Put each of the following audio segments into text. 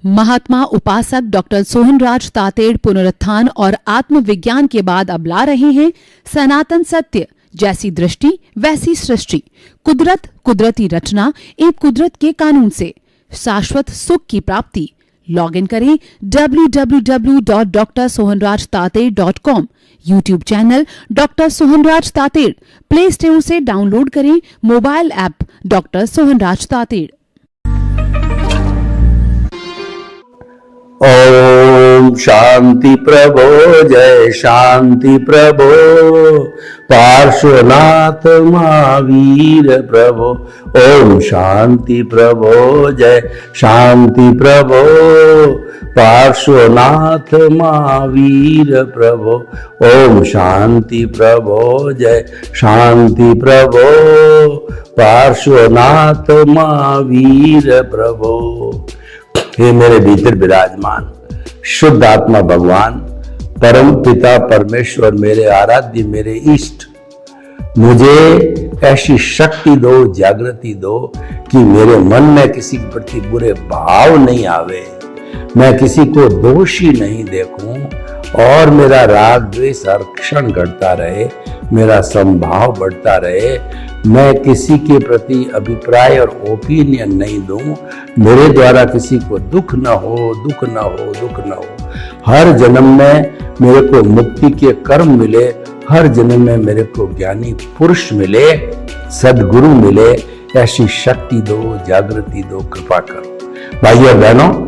महात्मा उपासक डॉक्टर सोहनराज तातेड़ पुनरुत्थान और आत्मविज्ञान के बाद अब ला रहे हैं सनातन सत्य, जैसी दृष्टि वैसी सृष्टि, कुदरत, कुदरती रचना एवं कुदरत के कानून से शाश्वत सुख की प्राप्ति। लॉगिन करें www.drsohanrajtated.com, YouTube channel doctor Sohanraj Tated, play store से डाउनलोड करें mobile app doctor Sohanraj Tated. ओम शांति प्रभो, जय शांति प्रभो, पार्श्वनाथ महावीर प्रभो। ओम शांति प्रभो, जय शांति प्रभो, पार्श्वनाथ महावीर प्रभो। ओम शांति प्रभो, जय शांति प्रभो, पार्श्वनाथ महावीर प्रभो। हे मेरे भीतर विराजमान शुद्ध आत्मा भगवान, परम पिता परमेश्वर, मेरे आराध्य, मेरे इष्ट, मुझे ऐसी शक्ति दो, जागृति दो कि मेरे मन में किसी के प्रति बुरे भाव नहीं आवे, मैं किसी को दोषी नहीं देखूं और मेरा राग द्वेष हर क्षण घटता रहे, मेरा समभाव बढ़ता रहे, मैं किसी के प्रति अभिप्राय और ओपिनियन नहीं दूं, मेरे द्वारा किसी को दुख न हो, दुख न हो, दुख न हो। हर जन्म में मेरे को मुक्ति के कर्म मिले, हर जन्म में मेरे को ज्ञानी पुरुष मिले, सद्गुरु मिले, ऐसी शक्ति दो, जागृति दो, कृपा करो। भाइयों और बहनों,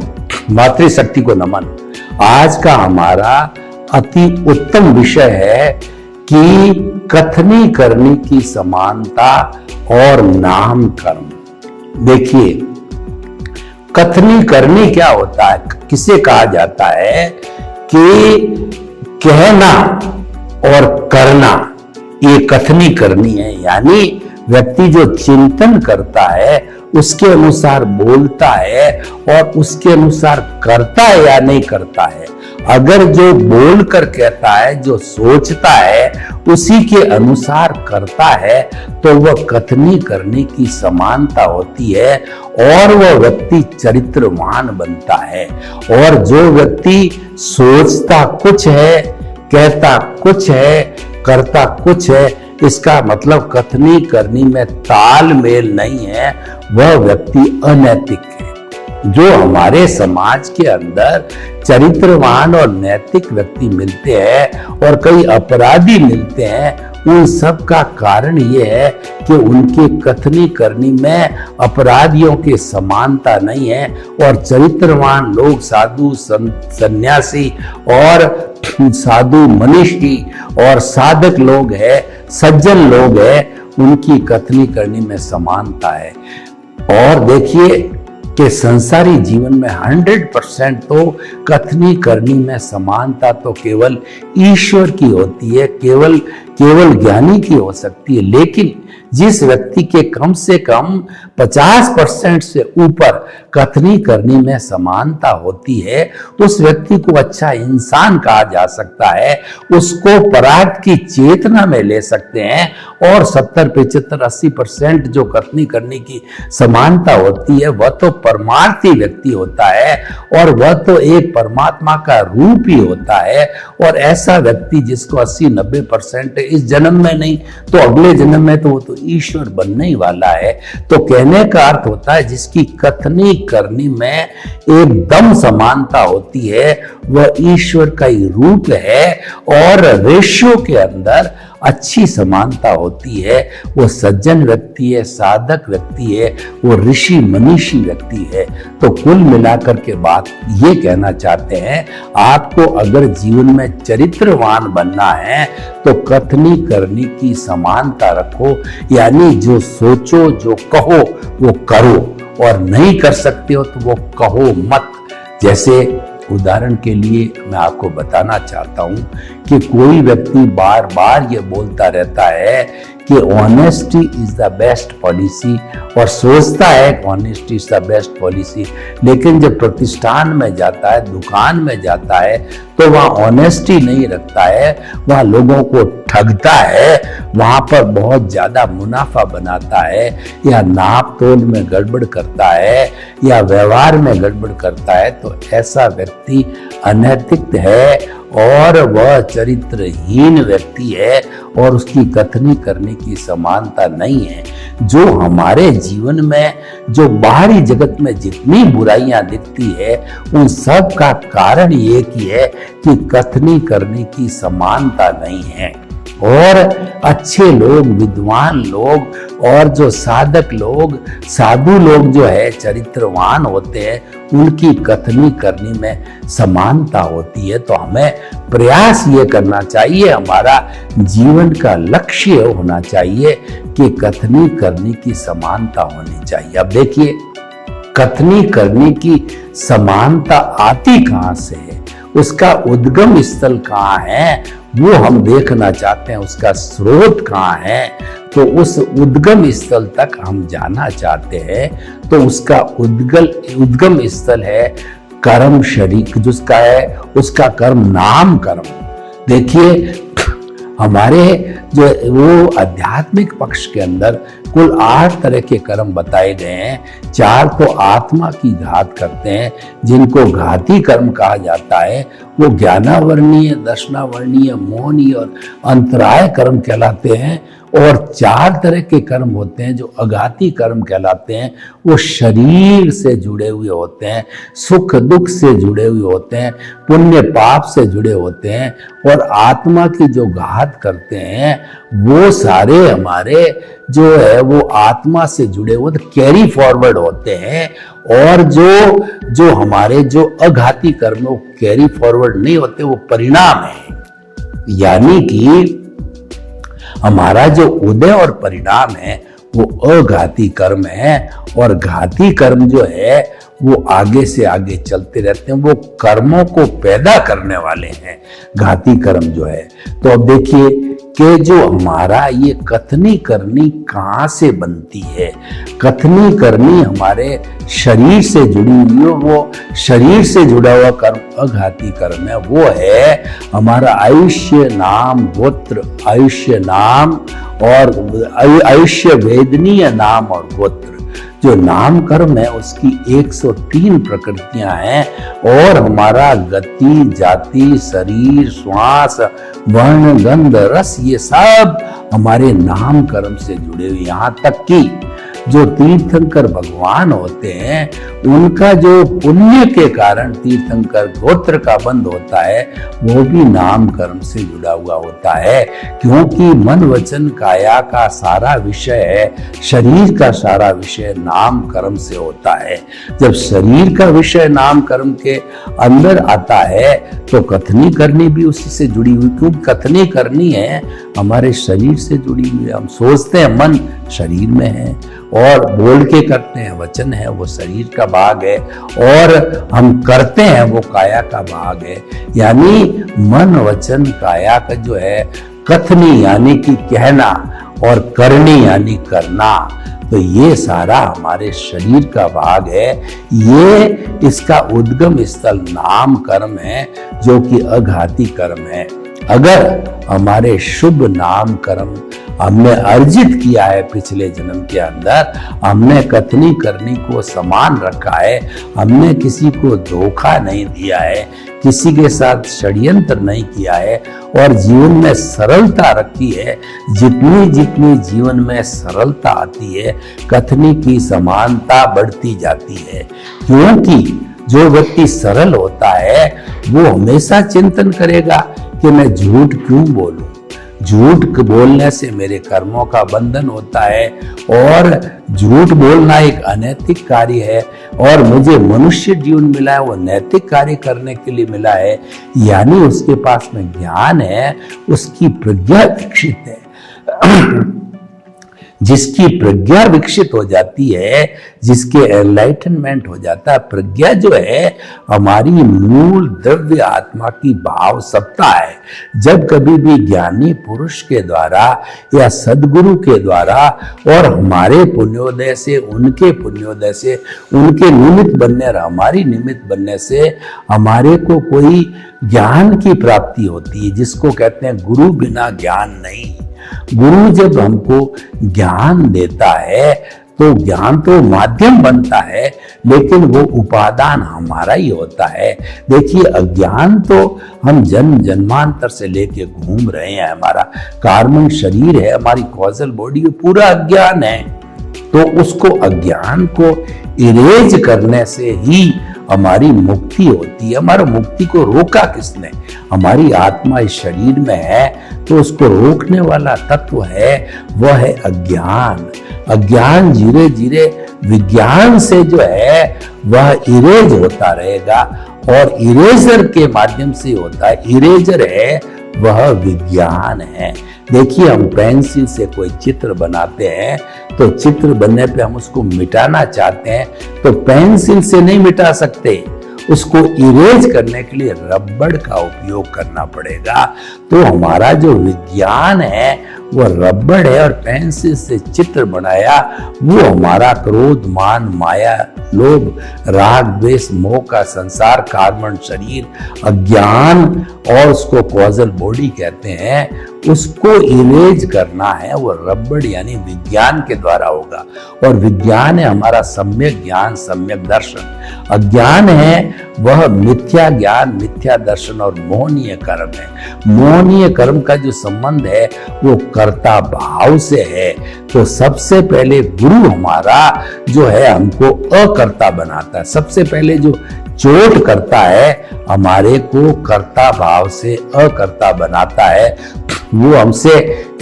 मातृशक्ति को नमन। आज का हमारा अति उत्तम विषय है कि कथनी करनी की समानता और नाम कर्म। देखिए, कथनी करनी क्या होता है, किसे कहा जाता है कि कहना और करना, ये कथनी करनी है। यानी व्यक्ति जो चिंतन करता है उसके अनुसार बोलता है और उसके अनुसार करता है या नहीं करता है। अगर जो बोलकर कहता है, जो सोचता है उसी के अनुसार करता है, तो वह कथनी करने की समानता होती है और वह व्यक्ति चरित्रवान बनता है। और जो व्यक्ति सोचता कुछ है, कहता कुछ है, करता कुछ है, इसका मतलब कथनी करनी में तालमेल नहीं है, वह व्यक्ति अनैतिक है। जो हमारे समाज के अंदर चरित्रवान और नैतिक व्यक्ति मिलते हैं और कई अपराधी मिलते हैं, उन सब का कारण यह है कि उनके कथनी करनी में अपराधियों के समानता नहीं है और चरित्रवान लोग, साधु सन्यासी और साधु मनीषी और साधक लोग हैं, सज्जन लोग हैं, उनकी कथनी करनी में समानता है। और देखिए कि संसारी जीवन में 100% तो कथनी करनी में समानता तो केवल ईश्वर की होती है, केवल ज्ञानी की हो सकती है। लेकिन जिस व्यक्ति के कम से कम 50% से ऊपर कथनी करनी में समानता होती है, उस व्यक्ति को अच्छा इंसान कहा जा सकता है, उसको परार्थ की चेतना में ले सकते हैं। और 70, 75, 80% जो कथनी करने की समानता होती है, वह तो परमार्थी व्यक्ति होता है और वह तो एक परमात्मा का रूप ही होता है। और ऐसा व्यक्ति जिसको 80-90% इस जन्म में नहीं तो अगले जन्म में तो वो तो ईश्वर बनने ही वाला है। तो कहने का अर्थ होता है जिसकी कथनी करनी में एकदम समानता होती है, वह ईश्वर का ही रूप है और रेशियो के अंदर अच्छी समानता होती है। वो सज्जन व्यक्ति है, साधक व्यक्ति है, वो ऋषि मनीषी व्यक्ति है। तो कुल मिलाकर के बात ये कहना चाहते हैं, आपको अगर जीवन में चरित्रवान बनना है तो कथनी करनी की समानता रखो। यानी जो सोचो, जो कहो वो करो, और नहीं कर सकते हो तो वो कहो मत। जैसे उदाहरण के लिए मैं आपको बताना चाहता हूं कि कोई व्यक्ति बार बार ये बोलता रहता है कि honesty is the best policy, और सोचता है कि honesty is the best policy, लेकिन जब प्रतिष्ठान में जाता है, दुकान में जाता है, तो वहाँ ऑनेस्टी नहीं रखता है, वहाँ लोगों को ठगता है, वहाँ पर बहुत ज्यादा मुनाफा बनाता है, या नाप तोल में गड़बड़ करता है, या व्यवहार में गड़बड़ करता है, तो ऐसा व्यक्ति अनैतिक है और वह चरित्रहीन व्यक्ति है, और उसकी कथनी करने की समानता नहीं है। जो हमारे जीवन में, जो बाहरी जगत में जितनी बुराइयां दिखती है, उन सब का कारण एक ही है कि कथनी करने की समानता नहीं है। और अच्छे लोग, विद्वान लोग और जो साधक लोग, साधु लोग जो है, चरित्रवान होते हैं, उनकी कथनी करने में समानता होती है। तो हमें प्रयास ये करना चाहिए, हमारा जीवन का लक्ष्य होना चाहिए कि कथनी करने की समानता होनी चाहिए। अब देखिए, कथनी करने की समानता आती कहां से है, उसका उद्गम स्थल कहाँ है, वो हम देखना चाहते हैं, उसका स्रोत कहाँ है। तो उस उद्गम स्थल तक हम जाना चाहते हैं, तो उसका उद्गम स्थल है कर्म शरीर, जिसका है उसका कर्म नाम कर्म। देखिए, हमारे जो वो आध्यात्मिक पक्ष के अंदर कुल 8 तरह के कर्म बताए गए हैं। 4 तो आत्मा की घात करते हैं, जिनको घाती कर्म कहा जाता है। वो ज्ञानावर्णीय, दर्शनावर्णीय, मोहनीय और अंतराय कर्म कहलाते हैं। और 4 तरह के कर्म होते हैं जो अघाती कर्म कहलाते हैं। वो शरीर से जुड़े हुए होते हैं, सुख दुख से जुड़े हुए होते हैं, पुण्य पाप से जुड़े होते हैं। और आत्मा की जो घात करते हैं, वो सारे हमारे जो है वो आत्मा से जुड़े हुए कैरी फॉरवर्ड होते हैं। और जो हमारे जो अघाती कर्म वो कैरी फॉरवर्ड नहीं होते, वो परिणाम है। यानी कि हमारा जो उदय और परिणाम है वो अघाती कर्म है, और घाती कर्म जो है वो आगे से आगे चलते रहते हैं, वो कर्मों को पैदा करने वाले हैं, घाती कर्म जो है। तो अब देखिए कि जो हमारा ये कथनी करनी कहाँ से बनती है। कथनी करनी हमारे शरीर से जुड़ी हुई है, वो शरीर से जुड़ा हुआ कर्म अघाती कर्म है। वो है हमारा आयुष्य नाम गोत्र, आयुष्य नाम और आयुष्य वेदनीय नाम और गोत्र। जो नाम कर्म है उसकी 103 प्रकृतियां हैं, और हमारा गति, जाति, शरीर, श्वास, वर्ण, गंध, रस, ये सब हमारे नाम कर्म से जुड़े हुए। यहाँ तक कि जो तीर्थंकर भगवान होते हैं, उनका जो पुण्य के कारण तीर्थंकर गोत्र का बंध होता है, वो भी नाम कर्म से जुड़ा हुआ होता है। क्योंकि मन वचन काया का सारा विषय है, शरीर का सारा विषय नाम कर्म से होता है। जब शरीर का विषय नाम कर्म के अंदर आता है, तो कथनी करनी भी उसी से जुड़ी हुई। क्योंकि कथनी करनी है हमारे शरीर से जुड़ी हुई है। हम सोचते हैं मन शरीर में है, और बोल के करते हैं, वचन है वो शरीर का भाग है, और हम करते हैं वो काया का भाग है। यानी मन वचन काया का जो है कथनी यानी कि कहना, और करनी यानी करना, तो ये सारा हमारे शरीर का भाग है। ये इसका उद्गम स्थल नाम कर्म है, जो कि अघाती कर्म है। अगर हमारे शुभ नाम कर्म हमने अर्जित किया है पिछले जन्म के अंदर, हमने कथनी करनी को समान रखा है, हमने किसी को धोखा नहीं दिया है, किसी के साथ षड्यंत्र नहीं किया है, और जीवन में सरलता रखी है। जितनी जितनी जीवन में सरलता आती है, कथनी की समानता बढ़ती जाती है। क्योंकि जो व्यक्ति सरल होता है, वो हमेशा चिंतन करेगा कि मैं झूठ क्यों बोलूं। झूठ बोलने से मेरे कर्मों का बंधन होता है, और झूठ बोलना एक अनैतिक कार्य है, और मुझे मनुष्य जीवन मिला है वो नैतिक कार्य करने के लिए मिला है। यानी उसके पास में ज्ञान है, उसकी प्रज्ञा विकसित है। जिसकी प्रज्ञा विकसित हो जाती है, जिसके एनलाइटनमेंट हो जाता है। प्रज्ञा जो है हमारी मूल द्रव्य आत्मा की भाव सत्ता है। जब कभी भी ज्ञानी पुरुष के द्वारा या सदगुरु के द्वारा और हमारे पुण्योदय से, उनके पुण्योदय से, उनके निमित्त बनने और हमारी निमित्त बनने से हमारे को कोई ज्ञान की प्राप्ति होती है, जिसको कहते हैं गुरु बिना ज्ञान नहीं। गुरु जब हमको ज्ञान देता है तो ज्ञान तो माध्यम बनता है, लेकिन वो उपादान हमारा ही होता है। देखिए, अज्ञान तो हम जन्म जन्मांतर से लेके घूम रहे हैं, हमारा कार्बन शरीर है, हमारी कॉजल बॉडी पूरा अज्ञान है। तो उसको, अज्ञान को इरेज करने से ही हमारी मुक्ति होती है। हमारा मुक्ति को रोका किसने? हमारी आत्मा इस शरीर में है, तो उसको रोकने वाला तत्व है, वह है अज्ञान। अज्ञान धीरे धीरे विज्ञान से जो है वह इरेज होता रहेगा, और इरेजर के माध्यम से होता है। इरेजर है वह विज्ञान है। देखिए, हम पेंसिल से कोई चित्र बनाते हैं, तो चित्र बनने पे हम उसको मिटाना चाहते हैं, तो पेंसिल से नहीं मिटा सकते। उसको इरेज करने के लिए रबड़ का उपयोग करना पड़ेगा। तो हमारा जो विज्ञान है वो रबड़ है, और पेंसिल से चित्र बनाया वो हमारा क्रोध, मान, माया, लोभ, राग, द्वेष, मोह का संसार, कार्बन शरीर, अज्ञान, और उसको कॉजल बॉडी कहते हैं। उसको इरेज करना है, वो रबड़ यानी विज्ञान के द्वारा होगा। और विज्ञान है हमारा सम्यक ज्ञान, सम्यक दर्शन। अज्ञान है वह मिथ्या ज्ञान, मिथ्या दर्शन और मोहनीय कर्म है। मोहनीय कर्म का जो संबंध है वो कर्ता भाव से है। तो सबसे पहले गुरु हमारा जो है हमको अकर्ता बनाता है। सबसे पहले जो चोट करता है हमारे को कर्ता भाव से अकर्ता बनाता है। वो हमसे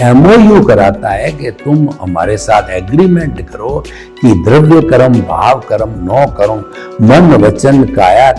एमओयू कराता है कि तुम हमारे साथ एग्रीमेंट करो कि द्रव्य कर्म, भाव कर्म, नौ कर्म, मन वचन काया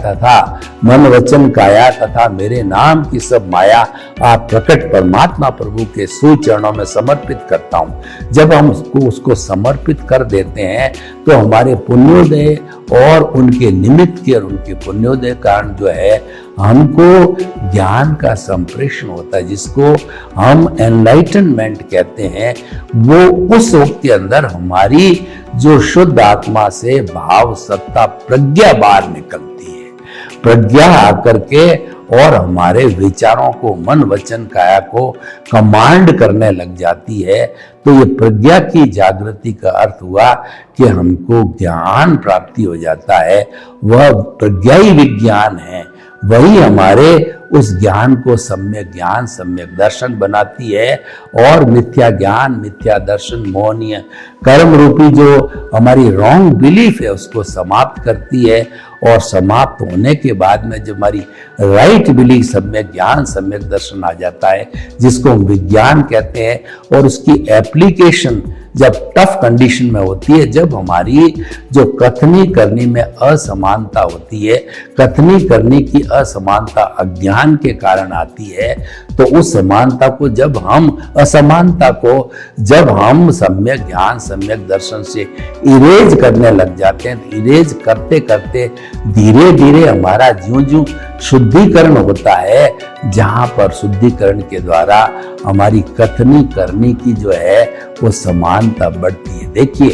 तथा मेरे नाम की सब माया आप प्रकट परमात्मा प्रभु के सुचरणों में समर्पित करता हूँ। जब हम उसको समर्पित कर देते हैं तो हमारे पुण्योदय और उनके निमित्त के और उनके पुण्योदय कारण जो है हमको ज्ञान का संप्रेषण होता है, जिसको हम एनलाइटनमेंट कहते हैं। वो उस वक्त के अंदर हमारी जो शुद्ध आत्मा से भाव सत्ता प्रज्ञा बाहर निकलती है। प्रज्ञा आकर के और हमारे विचारों को, मन वचन काया को कमांड करने लग जाती है। तो ये प्रज्ञा की जागृति का अर्थ हुआ कि हमको ज्ञान प्राप्ति हो जाता है। वह प्रज्ञा ही विज्ञान है, वही हमारे उस ज्ञान को सम्यक ज्ञान, सम्यक दर्शन बनाती है। और मिथ्या ज्ञान, मिथ्या दर्शन, मोहनीय कर्म रूपी जो हमारी रॉन्ग बिलीफ है उसको समाप्त करती है। और समाप्त होने के बाद में जब हमारी राइट बिलीफ, सम्यक ज्ञान, सम्यक दर्शन आ जाता है, जिसको हम विज्ञान कहते हैं, और उसकी एप्लीकेशन जब टफ कंडीशन में होती है, जब हमारी जो कथनी करनी में असमानता होती है, कथनी करने की असमानता अज्ञान के कारण आती है, तो उस समानता को जब हम, असमानता को जब हम सम्यक ज्ञान, सम्यक दर्शन से इरेज करने लग जाते हैं, तो इरेज करते करते धीरे धीरे हमारा ज्यों ज्यों शुद्धिकरण होता है, जहां पर शुद्धिकरण के द्वारा हमारी कथनी करने की जो है वो समानता बढ़ती है। देखिए,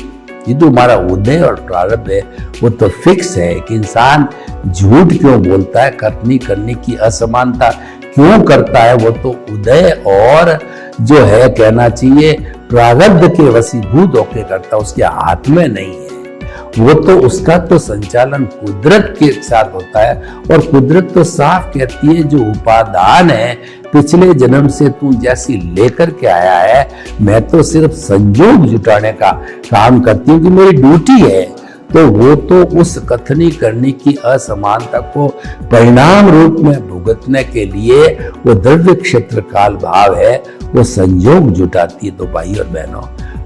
ये तो हमारा उदय और प्रारब्ध है, वो तो फिक्स है कि इंसान झूठ क्यों बोलता है, कथनी करने की असमानता क्यों करता है, वो तो उदय और जो है कहना चाहिए प्रारब्ध के वशीभूत होके करता है, उसके हाथ में नहीं है। वो तो उसका तो संचालन कुदरत के साथ होता है। और कुदरत तो साफ कहती है जो उपादान है पिछले जन्म से तू जैसी लेकर के आया है, मैं तो सिर्फ संयोग जुटाने का काम करती हूँ कि मेरी ड्यूटी है। तो वो तो उस कथनी करने की असमानता को परिणाम रूप में भुगतने के लिए वो द्रव्य क्षेत्र काल भाव है, वो संयोग जुटाती है। तो भाई और बहनों,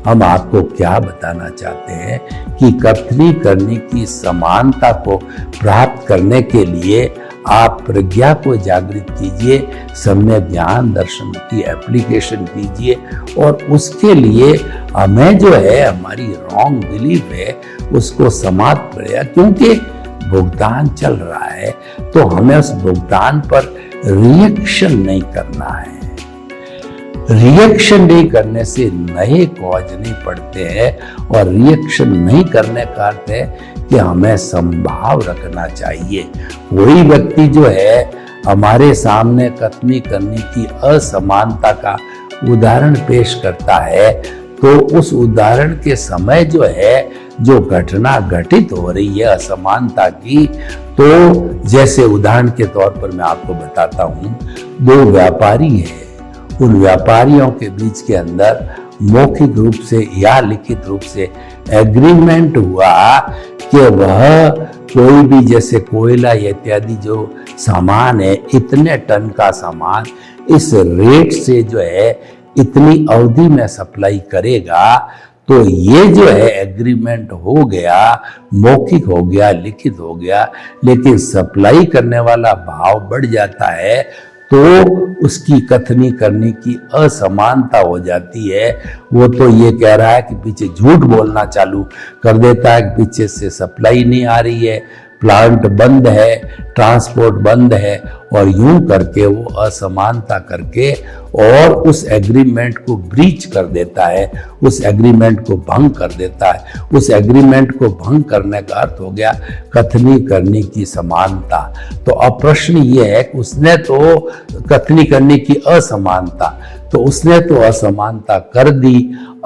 हम आपको क्या बताना चाहते हैं कि कथनी करने की समानता को प्राप्त करने के लिए आप प्रज्ञा को जागृत कीजिए, सम्यक ज्ञान दर्शन की एप्लीकेशन कीजिए और उसके लिए हमें जो है हमारी रॉन्ग बिलीफ है उसको समाप्त करें, क्योंकि भुगतान चल रहा है तो हमें उस भुगतान पर रिएक्शन नहीं करना है। रिएक्शन नहीं करने से नए कॉज नहीं पड़ते हैं और रिएक्शन नहीं करने का अर्थ है कि हमें संभाव रखना चाहिए। वही व्यक्ति जो है हमारे सामने कथनी करने की असमानता का उदाहरण पेश करता है तो उस उदाहरण के समय जो है जो घटना घटित हो रही है असमानता की, तो जैसे उदाहरण के तौर पर मैं आपको बताता हूं, दो व्यापारी हैं, उन व्यापारियों के बीच के अंदर मौखिक रूप से या लिखित रूप से एग्रीमेंट हुआ कि वह कोई भी जैसे कोयला इत्यादि जो सामान है, इतने टन का सामान इस रेट से जो है इतनी अवधि में सप्लाई करेगा। तो ये जो है एग्रीमेंट हो गया, मौखिक हो गया, लिखित हो गया, लेकिन सप्लाई करने वाला भाव बढ़ जाता है तो उसकी कथनी करने की असमानता हो जाती है। वो तो ये कह रहा है कि पीछे झूठ बोलना चालू कर देता है कि पीछे से सप्लाई नहीं आ रही है, प्लांट बंद है, ट्रांसपोर्ट बंद है, और यूं करके वो असमानता करके और उस एग्रीमेंट को ब्रीच कर देता है, उस एग्रीमेंट को भंग कर देता है। उस एग्रीमेंट को भंग करने का अर्थ हो गया कथनी करने की समानता। तो अब प्रश्न ये है कि उसने तो कथनी करने की असमानता, तो उसने तो असमानता कर दी,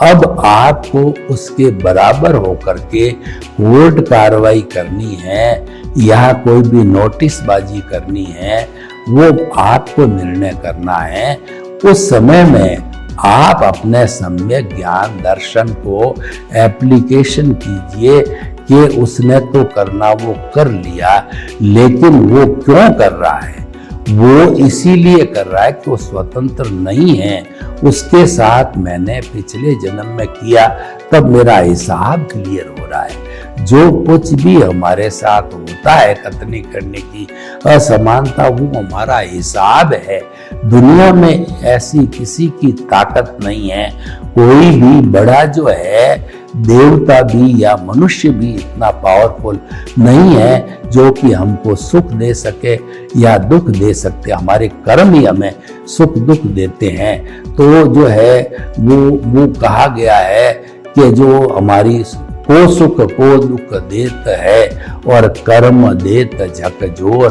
अब आपको उसके बराबर होकर के कोर्ट कार्रवाई करनी है या कोई भी नोटिसबाजी करनी है, वो आपको निर्णय करना है। उस समय में आप अपने सम्यक ज्ञान दर्शन को एप्लीकेशन कीजिए कि उसने तो करना वो कर लिया, लेकिन वो क्यों कर रहा है? वो इसीलिए कर रहा है कि वो स्वतंत्र नहीं है, उसके साथ मैंने पिछले जन्म में किया, तब मेरा हिसाब क्लियर हो रहा है। जो कुछ भी हमारे साथ होता है कथनी करने की असमानता, वो हमारा हिसाब है। दुनिया में ऐसी किसी की ताकत नहीं है, कोई भी बड़ा जो है देवता भी या मनुष्य भी इतना पावरफुल नहीं है जो कि हमको सुख दे सके या दुख दे सकते। हमारे कर्म ही हमें सुख दुख देते हैं। तो जो है वो कहा गया है कि जो हमारी को सुख को दुख देत है और कर्म देत झकझोर,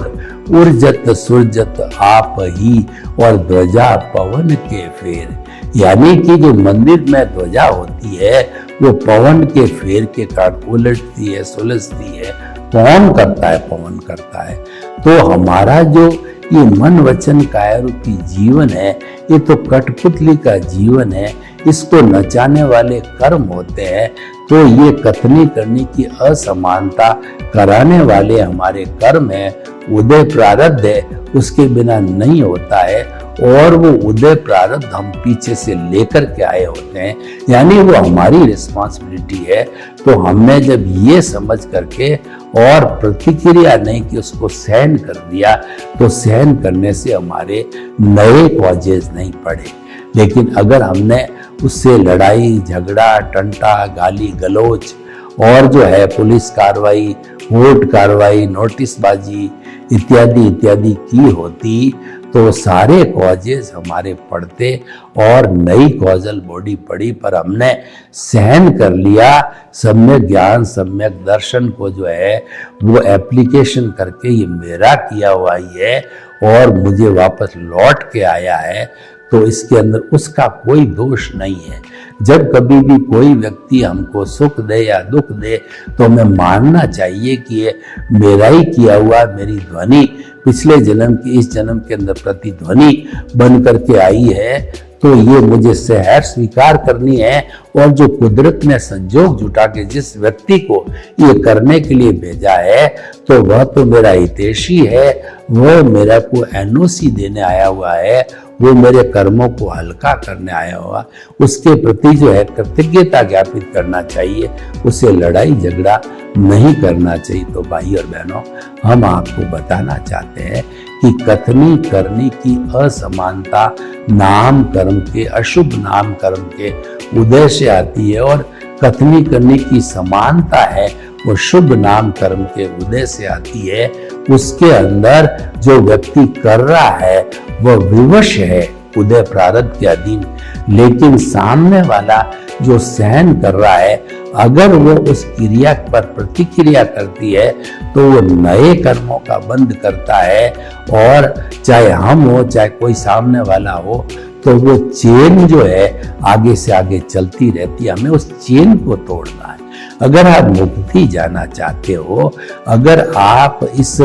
उर्जत सुरजत आप ही और ध्वजा पवन के फेर। यानी कि जो मंदिर में ध्वजा होती है वो पवन के फेर के कारण उलटती है, सुलझती है। कौन करता है? पवन करता है। तो हमारा जो ये मन वचन काया रूपी जीवन है, ये तो कठपुतली का जीवन है, इसको नचाने वाले कर्म होते हैं। तो ये कथनी करने की असमानता कराने वाले हमारे कर्म है, उदय प्रारब्ध है, उसके बिना नहीं होता है। और वो उदय प्रारब्ध हम पीछे से लेकर के आए होते हैं, यानी वो हमारी रिस्पॉन्सिबिलिटी है। तो हमने जब ये समझ करके और प्रतिक्रिया नहीं कि उसको सहन कर दिया, तो सहन करने से हमारे नए कॉजेज नहीं पड़े। लेकिन अगर हमने उससे लड़ाई झगड़ा टंटा गाली गलोच और जो है पुलिस कार्रवाई, कोर्ट कार्रवाई, नोटिसबाजी इत्यादि इत्यादि की होती, तो सारे कॉजेज हमारे पड़ते और नई कॉजल बॉडी पड़ी। पर हमने सहन कर लिया, सम्यक ज्ञान सम्यक दर्शन को जो है वो एप्लीकेशन करके ये मेरा किया हुआ ही है और मुझे वापस लौट के आया है, तो इसके अंदर उसका कोई दोष नहीं है। जब कभी भी कोई व्यक्ति हमको सुख दे या दुख दे, तो हमें मानना चाहिए कि ये मेरा ही किया हुआ, मेरी ध्वनि पिछले जन्म की इस जन्म के अंदर प्रतिध्वनि बन करके आई है। तो ये मुझे सहर्ष स्वीकार करनी है और जो कुदरत ने संजोग जुटा के जिस व्यक्ति को ये करने के लिए भेजा है तो वह तो मेरा हितैषी है, वो मेरा को एनओसी देने आया हुआ है, वो मेरे कर्मों को हल्का करने आया हुआ, उसके प्रति जो है कृतज्ञता ज्ञापित करना चाहिए, उसे लड़ाई झगड़ा नहीं करना चाहिए। तो भाई और बहनों, हम आपको बताना चाहते हैं कि कथनी करनी की असमानता नाम कर्म के, अशुभ नाम कर्म के उदय से आती है, और कथनी करने की समानता है वो शुभ नाम कर्म के उदय से आती है। उसके अंदर जो व्यक्ति कर रहा है वह विवश है उदय प्रारब्ध के अधीन, लेकिन सामने वाला जो सहन कर रहा है, अगर वो उस क्रिया पर प्रतिक्रिया करती है तो वो नए कर्मों का बंध करता है, और चाहे हम हो चाहे कोई सामने वाला हो, तो वो चेन जो है आगे से आगे चलती रहती है। हमें उस चेन को तोड़ना है। अगर आप मुक्ति जाना चाहते हो, अगर आप इस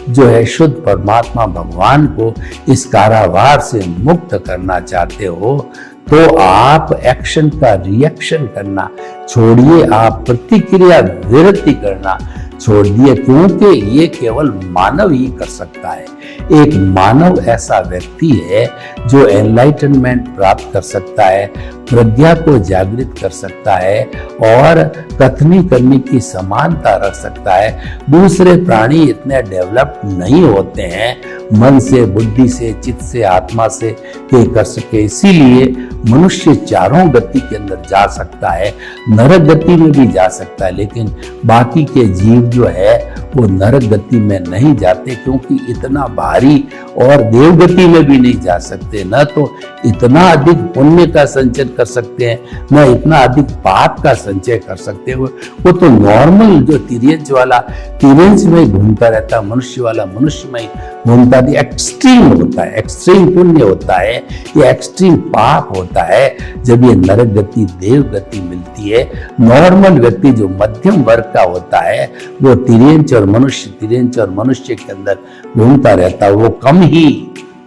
जो है शुद्ध परमात्मा भगवान को इस कारावार से मुक्त करना चाहते हो, तो आप एक्शन का रिएक्शन करना छोड़िए, आप प्रतिक्रिया विरति करना छोड़ दिए, क्योंकि ये केवल मानव ही कर सकता है। एक मानव ऐसा व्यक्ति है जो एनलाइटनमेंट प्राप्त कर सकता है, प्रज्ञा को जागृत कर सकता है और कथनी करने की समानता रख सकता है। दूसरे प्राणी इतने डेवलप नहीं होते हैं मन से, बुद्धि से, चित्त से, आत्मा से ये कर सके, इसीलिए मनुष्य चारों गति के अंदर जा सकता है, नरक गति में भी जा सकता है, लेकिन बाकी के जीव जो है वो नरक गति में नहीं जाते, क्योंकि इतना भारी, और देव गति में भी नहीं जा सकते। न तो इतना अधिक पुण्य का संचय कर सकते हैं, न इतना अधिक पाप का संचय कर सकते हैं। वो तो नॉर्मल जो तिर्यंच वाला तिर्यंच में घूमता रहता, मनुष्य वाला मनुष्य में घूमता, एक्सट्रीम होता है, एक्सट्रीम पुण्य होता है, ये एक्सट्रीम पाप होता है जब ये नरक गति देव गति मिलती है। नॉर्मल व्यक्ति जो मध्यम वर्ग का होता है वो तिर्यंच और मनुष्य के अंदर घूमता रहता है, वो कम ही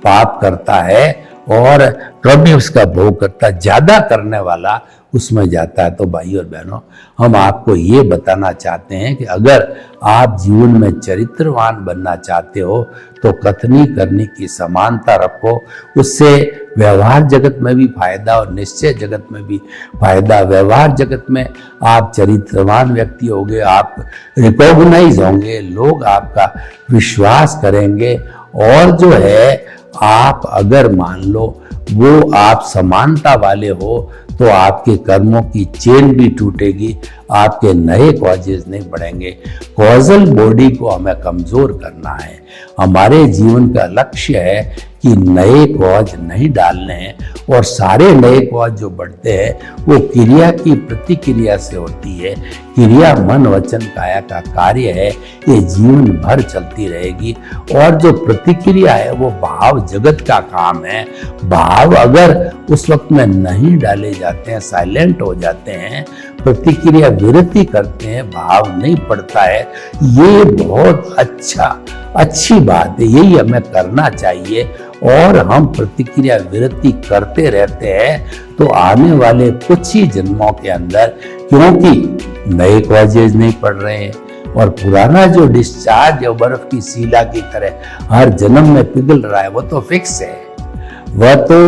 पाप करता है और कम ही उसका भोग करता है, ज्यादा करने वाला उसमें जाता है। तो भाई और बहनों, हम आपको ये बताना चाहते हैं कि अगर आप जीवन में चरित्रवान बनना चाहते हो तो कथनी करने की समानता रखो, उससे व्यवहार जगत में भी फायदा और निश्चय जगत में भी फायदा। व्यवहार जगत में आप चरित्रवान व्यक्ति होंगे, आप रिकॉग्नाइज होंगे, लोग आपका विश्वास करेंगे, और जो है आप अगर मान लो वो आप समानता वाले हो तो आपके कर्मों की चेन भी टूटेगी, आपके नए कॉजेज नहीं बढ़ेंगे। कॉजल बॉडी को हमें कमजोर करना है। हमारे जीवन का लक्ष्य है कि नए कॉज नहीं डालने हैं, और सारे नए कॉज जो बढ़ते हैं वो क्रिया की प्रतिक्रिया से होती है। क्रिया मन वचन काया का कार्य है, ये जीवन भर चलती रहेगी। और जो प्रतिक्रिया है वो भाव जगत का काम है। भाव अगर उस वक्त में नहीं डाले जाते हैं, साइलेंट हो जाते हैं, प्रतिक्रिया विरति करते हैं, भाव नहीं पड़ता है, ये बहुत अच्छी बात है, यही हमें करना चाहिए। और हम प्रतिक्रिया विरति करते रहते हैं तो आने वाले कुछ ही जन्मों के अंदर, क्योंकि नए कॉजेज नहीं पड़ रहे हैं और पुराना जो डिस्चार्ज है बर्फ की सीला की तरह हर जन्म में पिघल रहा है, वो तो फिक्स है, वह तो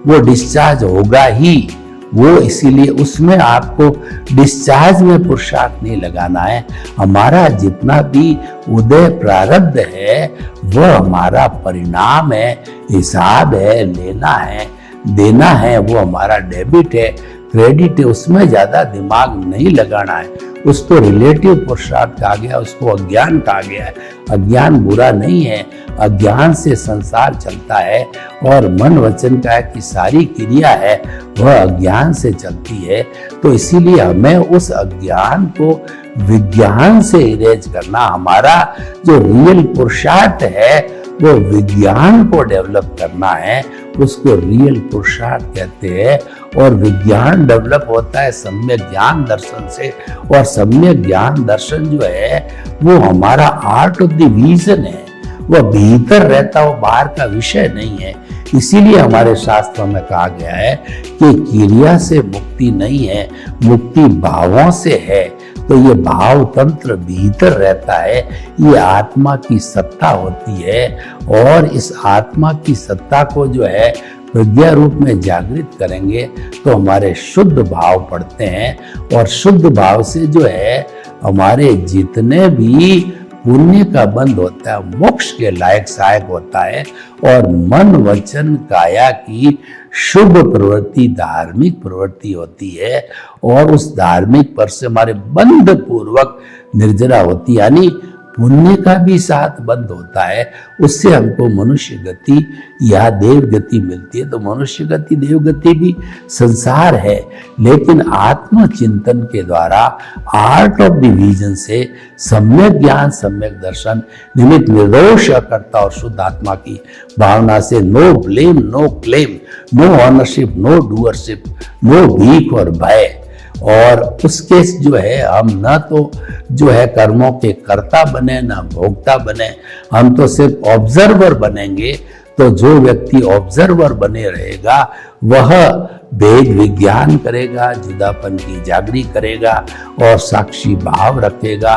वो डिस्चार्ज होगा ही। वो इसीलिए उसमें आपको डिस्चार्ज में पुरुषार्थ नहीं लगाना है। हमारा जितना भी उदय प्रारब्ध है वह हमारा परिणाम है, हिसाब है, लेना है, देना है, वो हमारा डेबिट है, क्रेडिट है, उसमें ज्यादा दिमाग नहीं लगाना है। उसको रिलेटिव पुरुषार्थ कहा गया, उसको अज्ञान कहा गया है। अज्ञान बुरा नहीं है, अज्ञान से संसार चलता है, और मन वचन का की सारी क्रिया है वह अज्ञान से चलती है। तो इसीलिए हमें उस अज्ञान को विज्ञान से इरेज करना, हमारा जो रियल पुरुषार्थ है वो विज्ञान को डेवलप करना है, उसको रियल पुरुषार्थ कहते हैं। और विज्ञान डेवलप होता है सम्यक ज्ञान दर्शन से, और सम्यक ज्ञान दर्शन जो है वो हमारा आर्ट ऑफ द विजन है, वह भीतर रहता, वो बाहर का विषय नहीं है। इसीलिए हमारे शास्त्रों में कहा गया है कि क्रिया से मुक्ति नहीं है, मुक्ति भावों से है। तो ये भाव तंत्र भीतर रहता है, ये आत्मा की सत्ता होती है। और इस आत्मा की सत्ता को जो है प्रज्ञा रूप में जागृत करेंगे तो हमारे शुद्ध भाव पड़ते हैं, और शुद्ध भाव से जो है हमारे जितने भी पुण्य का बंद होता है, मोक्ष के लायक सहायक होता है। और मन वचन काया की शुभ प्रवृत्ति धार्मिक प्रवृत्ति होती है, और उस धार्मिक पर से हमारे बंध पूर्वक निर्जरा होती है, यानी पुण्य का भी साथ बंद होता है। उससे हमको मनुष्य गति या देव गति मिलती है। तो मनुष्य गति देव गति भी संसार है, लेकिन आत्मचिंतन के द्वारा आर्ट ऑफ डिवीजन से सम्यक ज्ञान सम्यक दर्शन निमित्त निर्दोष अकर्ता और शुद्ध आत्मा की भावना से no blame no claim no ownership no doership no भीख और भय, और उसके जो है हम न तो जो है कर्मों के कर्ता बने न भोक्ता बने, हम तो सिर्फ ऑब्जर्वर बनेंगे। तो जो व्यक्ति ऑब्जर्वर बने रहेगा वह भेद विज्ञान करेगा, जुदापन की जागृति करेगा और साक्षी भाव रखेगा,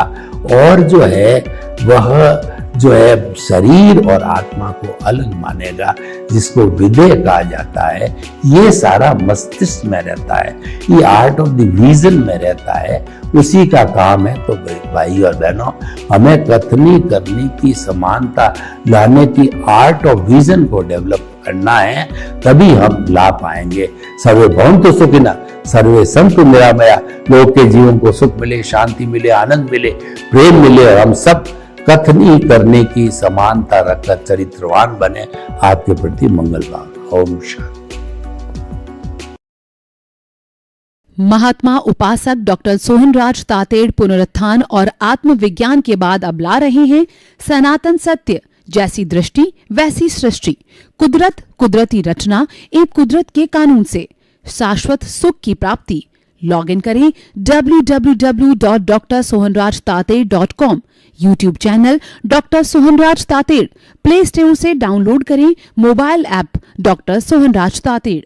और जो है वह जो है शरीर और आत्मा को अलग मानेगा, जिसको विदेह कहा जाता है। ये सारा मस्तिष्क में रहता है, ये आर्ट ऑफ द विजन में रहता है, उसी का काम है। तो भाई और बहनों, हमें कथनी करनी की समानता लाने की आर्ट ऑफ विजन को डेवलप करना है, तभी हम ला पाएंगे। सर्वे भवन्तु सुखिनः, सर्वे सन्तु निरामया, लोग के जीवन को सुख मिले, शांति मिले, आनंद मिले, प्रेम मिले, और हम सब कथनी करने की समानता रखकर चरित्रवान बने। आपके प्रति मंगल भाव। ओम शांति। महात्मा उपासक डॉक्टर सोहनराज तातेड़ पुनरुत्थान और आत्मविज्ञान के बाद अब ला रहे हैं सनातन सत्य, जैसी दृष्टि वैसी सृष्टि, कुदरत कुदरती रचना एवं कुदरत के कानून से शाश्वत सुख की प्राप्ति। लॉग इन करें www.drsohanrajtated.com, YouTube channel doctor Sohanraj Tated, play store से डाउनलोड करें mobile app doctor Sohanraj Tated.